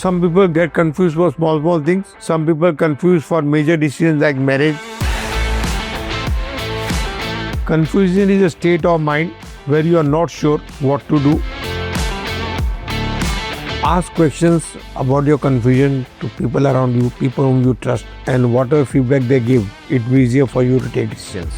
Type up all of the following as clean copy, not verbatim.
Some people get confused for small things. Some people confused for major decisions like marriage. Confusion is a state of mind where you are not sure what to do. Ask questions about your confusion to people around you, people whom you trust, and whatever feedback they give, it will be easier for you to take decisions.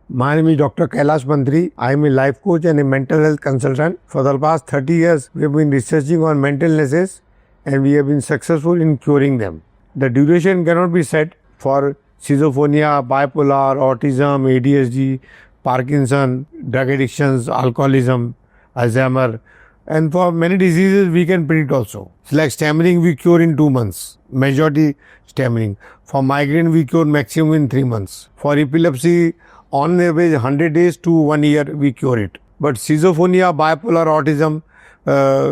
My name is Dr. Kailash Mantry. I am a life coach and a mental health consultant. For the past 30 years, we have been researching on mental illnesses and we have been successful in curing them. The duration cannot be set for schizophrenia, bipolar, autism, ADHD, Parkinson, drug addictions, alcoholism, Alzheimer, and for many diseases we can predict also. It's like stammering we cure in 2 months, majority stammering. For migraine we cure maximum in 3 months. For epilepsy, on average 100 days to 1 year we cure it. But schizophrenia, bipolar, autism,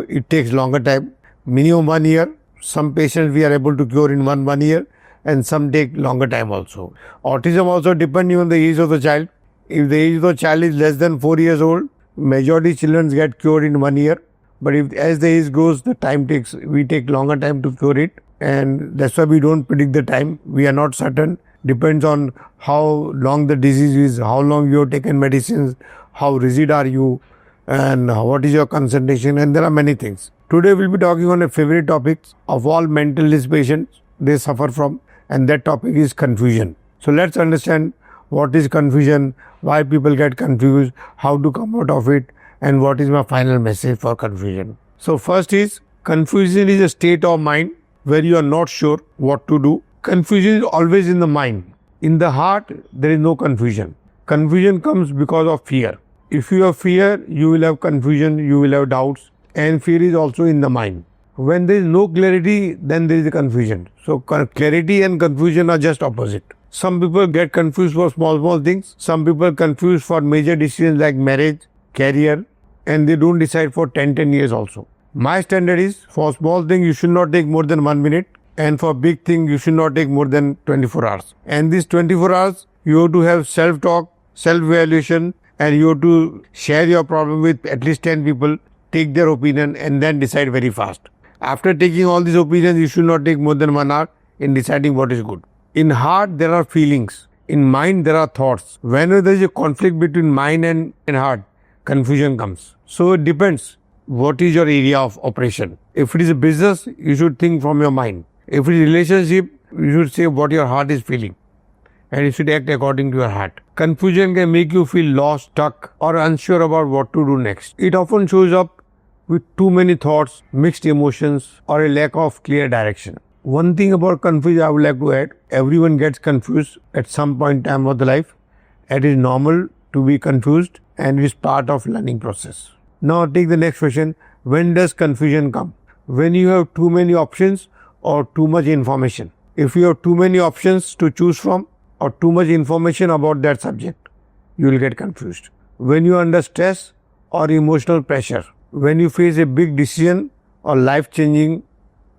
it takes longer time, minimum 1 year. Some patients we are able to cure in one year and some take longer time also. Autism also depends on the age of the child. If the age of the child is less than 4 years old, majority children get cured in 1 year. But if as the age grows, we take longer time to cure it, and that's why we don't predict the time. We are not certain. Depends on how long the disease is, how long you have taken medicines, how rigid are you, and what is your concentration, and there are many things. Today we'll be talking on a favorite topic of all mental illness patients they suffer from, and that topic is confusion. So let's understand what is confusion, why people get confused, how to come out of it, and what is my final message for confusion. So first is, confusion is a state of mind where you are not sure what to do. Confusion is always in the mind. In the heart, there is no confusion. Confusion comes because of fear. If you have fear, you will have confusion, you will have doubts, and fear is also in the mind. When there is no clarity, then there is a confusion. So clarity and confusion are just opposite. Some people get confused for small things. Some people confused for major decisions like marriage, career, and they don't decide for 10 years also. My standard is, for small things you should not take more than 1 minute. And for big thing, you should not take more than 24 hours. And these 24 hours, you have to have self-talk, self-evaluation, and you have to share your problem with at least 10 people, take their opinion, and then decide very fast. After taking all these opinions, you should not take more than 1 hour in deciding what is good. In heart, there are feelings. In mind, there are thoughts. Whenever there is a conflict between mind and heart, confusion comes. So it depends what is your area of operation. If it is a business, you should think from your mind. If it is a relationship, you should say what your heart is feeling, and you should act according to your heart. Confusion can make you feel lost, stuck, or unsure about what to do next. It often shows up with too many thoughts, mixed emotions, or a lack of clear direction. One thing about confusion I would like to add, everyone gets confused at some point in time of the life. It is normal to be confused and it is part of learning process. Now take the next question. When does confusion come? When you have too many options or too much information. If you have too many options to choose from or too much information about that subject, you will get confused. When you are under stress or emotional pressure, when you face a big decision or life-changing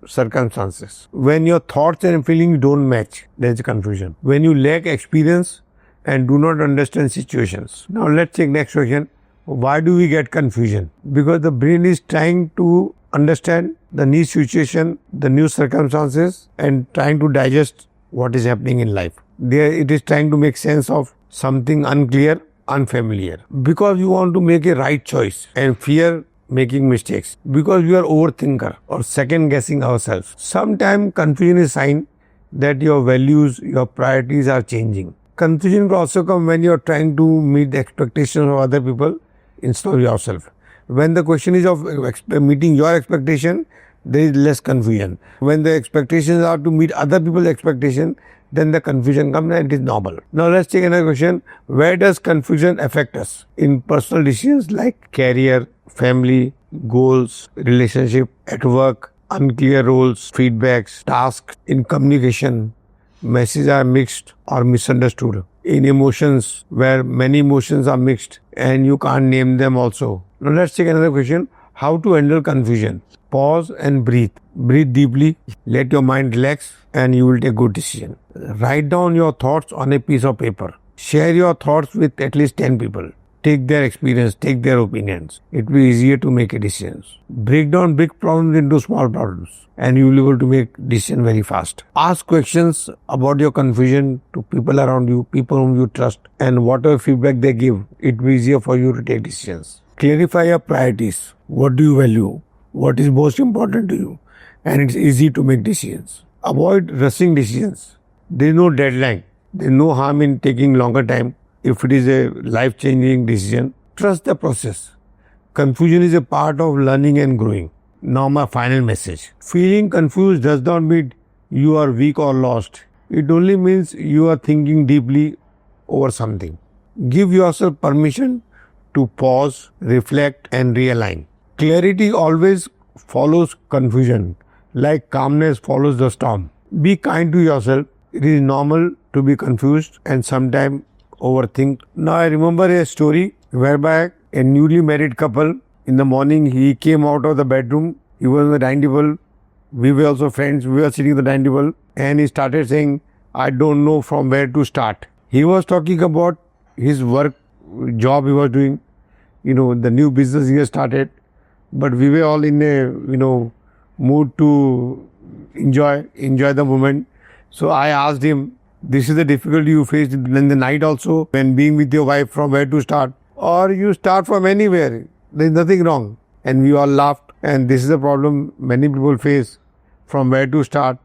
circumstances, when your thoughts and feelings don't match, there is confusion. When you lack experience and do not understand situations. Now let's take next question. Why do we get confusion? Because the brain is trying to understand the new situation, the new circumstances, and trying to digest what is happening in life. There it is trying to make sense of something unclear, unfamiliar. Because you want to make a right choice and fear making mistakes. Because we are overthinker or second guessing ourselves. Sometimes confusion is a sign that your values, your priorities are changing. Confusion will also come when you are trying to meet the expectations of other people instead of yourself. When the question is of meeting your expectation, there is less confusion. When the expectations are to meet other people's expectation, then the confusion comes and it is normal. Now let's take another question. Where does confusion affect us? In personal decisions like career, family, goals, relationship, at work, unclear roles, feedbacks, tasks, in communication, messages are mixed or misunderstood. In emotions, where many emotions are mixed and you can't name them also. Now let's take another question. How to handle confusion? Pause and breathe. Breathe deeply. Let your mind relax and you will take good decision. Write down your thoughts on a piece of paper. Share your thoughts with at least 10 people. Take their experience, take their opinions. It will be easier to make a decision. Break down big problems into small problems and you will be able to make decisions very fast. Ask questions about your confusion to people around you, people whom you trust, and whatever feedback they give, it will be easier for you to take decisions. Clarify your priorities. What do you value? What is most important to you? And it's easy to make decisions. Avoid rushing decisions. There is no deadline. There is no harm in taking longer time. If it is a life-changing decision, trust the process. Confusion is a part of learning and growing. Now my final message. Feeling confused does not mean you are weak or lost. It only means you are thinking deeply over something. Give yourself permission to pause, reflect and realign. Clarity always follows confusion, like calmness follows the storm. Be kind to yourself. It is normal to be confused and sometimes overthink. Now I remember a story whereby a newly married couple, in the morning he came out of the bedroom, he was on the dining table, we were also friends, we were sitting at the dining table and he started saying, I don't know from where to start. He was talking about his work, job he was doing, the new business he has started, but we were all in a, mood to enjoy the moment. So I asked him, this is the difficulty you faced in the night also when being with your wife, from where to start, or you start from anywhere. There is nothing wrong. And we all laughed, and this is the problem many people face, from where to start.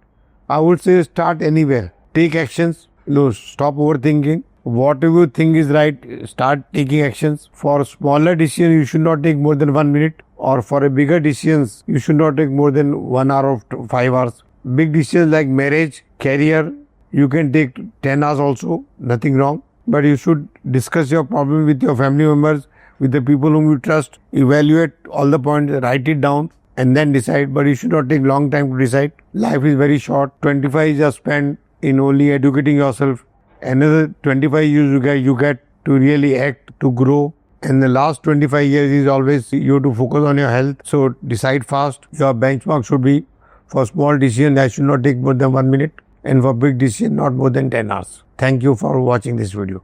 I would say start anywhere. Take actions, stop overthinking. Whatever you think is right, start taking actions. For smaller decisions, you should not take more than 1 minute, or for a bigger decisions, you should not take more than 1 hour or 5 hours. Big decisions like marriage, career, you can take 10 hours also, nothing wrong. But you should discuss your problem with your family members, with the people whom you trust. Evaluate all the points, write it down and then decide. But you should not take long time to decide. Life is very short. 25 years are spent in only educating yourself. Another 25 years you get to really act, to grow. And the last 25 years is always you have to focus on your health. So decide fast. Your benchmark should be, for small decision, that should not take more than 1 minute. And for big decision, not more than 10 hours. Thank you for watching this video.